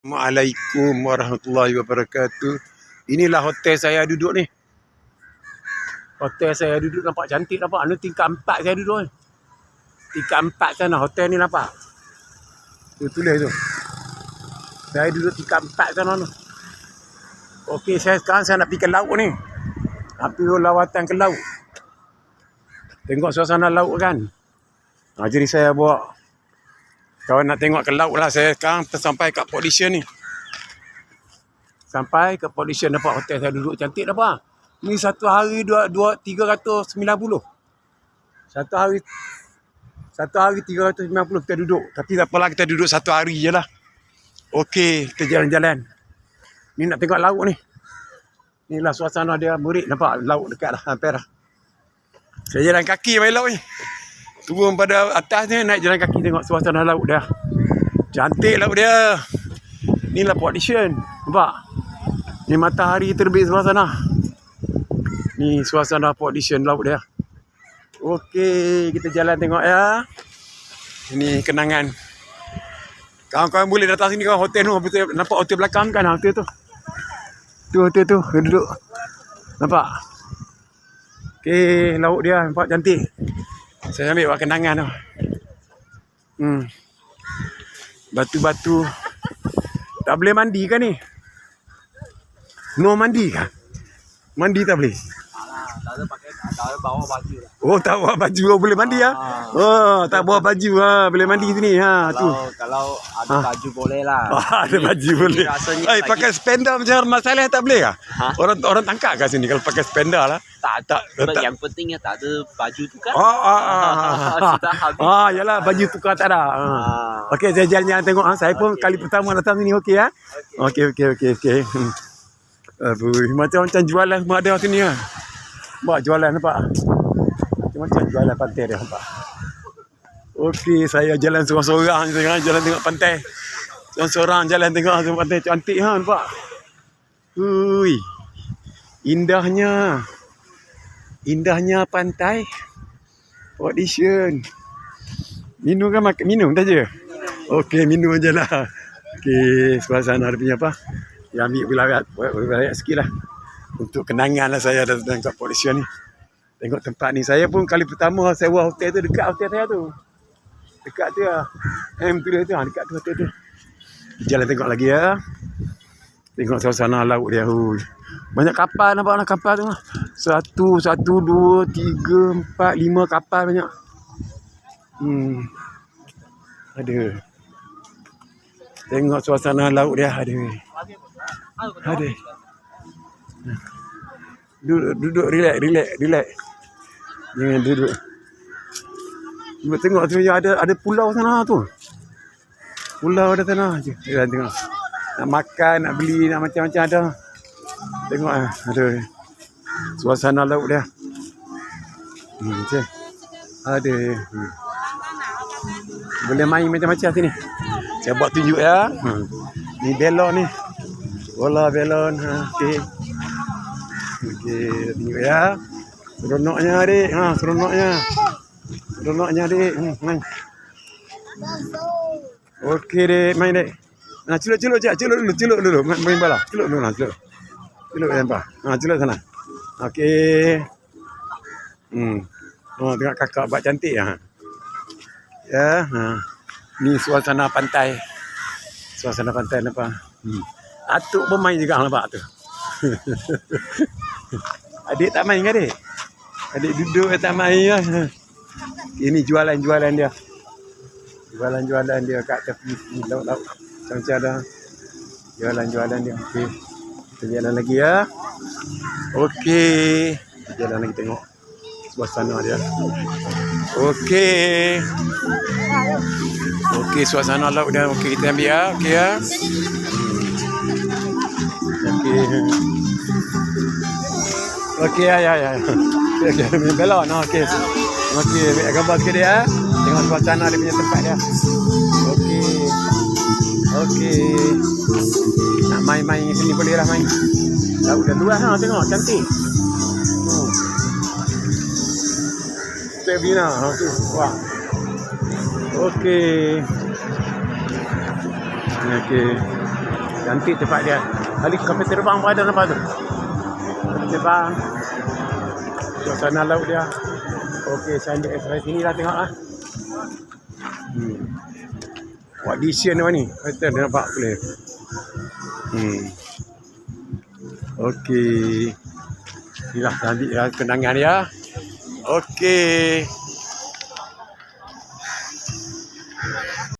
Assalamualaikum warahmatullahi wabarakatuh. Inilah hotel saya duduk ni. Hotel saya duduk nampak cantik nampak. Ni tingkat 4 saya duduk ni. Tingkat 4 sana hotel ni nampak. Tu tulis tu. Saya duduk tingkat 4 sana tu. Okey, sekarang saya nak pergi ke laut ni. Hampir lawatan ke laut. Tengok suasana laut kan. Jadi saya bawa kawan nak tengok ke laut lah. Saya sekarang sampai kat Port Dickson ni. Sampai ke Port Dickson dapat hotel saya duduk cantik dapat. Ni satu hari 390. Satu hari 390 kita duduk. Tapi tak apalah, kita duduk satu hari je lah. Okey, kita jalan-jalan. Ni nak tengok laut ni. Inilah suasana dia murid. Nampak laut dekat dah. Hampir dah. Saya jalan kaki main laut ni. Turun pada atas ni, naik jalan kaki tengok suasana laut dia. Cantik laut dia. Inilah Port Dickson. Nampak? Ni matahari terbit sebelah sana. Ni suasana Port Dickson laut dia. Okey, kita jalan tengok ya. Ini kenangan. Kawan-kawan boleh datang sini kawan, hotel tu. Betul, nampak hotel belakang kan? Hotel tu. Tu hotel tu. Dia duduk. Nampak? Okey, laut dia nampak cantik. Saya ambil buat kenangan tu. Batu-batu. Tak boleh mandi kan ni? No mandi kan? Mandi tak boleh? Tak ada bawa baju lah. Oh, tak bawa baju. Oh, boleh mandi ya? Oh, tak bawa baju. Boleh mandi sini. Kalau ada baju boleh lah. Ada baju boleh. Pakai spender macam masalah tak boleh kah? Orang tangkap kat sini kalau pakai spender lah. Tak. Yang pentingnya tak ada baju tu kan. Sudah habis. Yalah, baju tukar tak ada. Okey, saya jalan-jalan tengok. Saya pun kali pertama datang sini. Okey ya? Okey. Macam-macam jualan semua ada sini ya. Buat jualan nampak. Macam-macam jualan pantai dia nampak. Okey, saya jalan seorang-seorang sekarang, jalan tengok pantai. Seorang-seorang jalan tengok pantai cantik nampak. Hui. Indahnya pantai Port Dickson. Minum kan minum saja. Okey, minum ajalah. Okey, suasana dia punya apa? Ya, ambil belayat sikitlah. Untuk kenangan lah saya datang kat Port Dickson ni. Tengok tempat ni. Saya pun kali pertama sewa hotel tu dekat hotel saya tu. Dekat tu lah. Tulis tu lah. Dekat tu hotel tu. Jalan tengok lagi ya. Tengok suasana laut dia. Banyak kapal nampak lah kapal tu. 1, 2, 3, 4, 5 kapal banyak. Ada. Tengok suasana laut dia. Ada. Duduk relax. Jangan duduk. Tengok tu ada pulau sana tu. Pulau ada sana je. Tengok. Nak makan, nak beli, nak macam-macam ada. Tengok ada. Suasana laut dia. Ada. Boleh main macam-macam sini. Saya buat tunjuk ya. Ni belon ni. Bola belon. Okey, tunjuk ya. Seronoknya adik. Seronoknya adik. Main. Okey dek, main dek. Celuk dulu. Main bola. Celuk dulu lah, celuk. Celuk nampak. Celuk sana. Okey. Tengok kakak buat cantik ya. Ni suasana pantai. Suasana pantai nampak. Atuk pun main juga nampak tu. Adik tak main ke adik? Adik duduk tak main lah. Ini jualan-jualan dia. Jualan-jualan dia kat tepi sini laut-laut. Macam ada jualan-jualan dia. Okey. Kita jalan lagi ya. Okey. Kita jalan lagi tengok suasana dia. Okey, suasana laut dia. Okey, kita ambil ya. Okey ya. Okey ya. Okey, belon. Okey, ambil gambar sikit dia. Tengok suasana dia punya tempat dia. Okey. Nak main-main sini boleh lah main. Laut dah luas tengok cantik. Bina tu. Wah. Okey. Cantik tempat dia. Kali kapal terbang pun ada nampak tu. Kapal terbang. Suasana laut dia. Okey, saya ambil exercise sini lah tengok lah. Buat decision ni. Kata dia nampak boleh. Okey. Inilah nanti kenangan dia. Okey.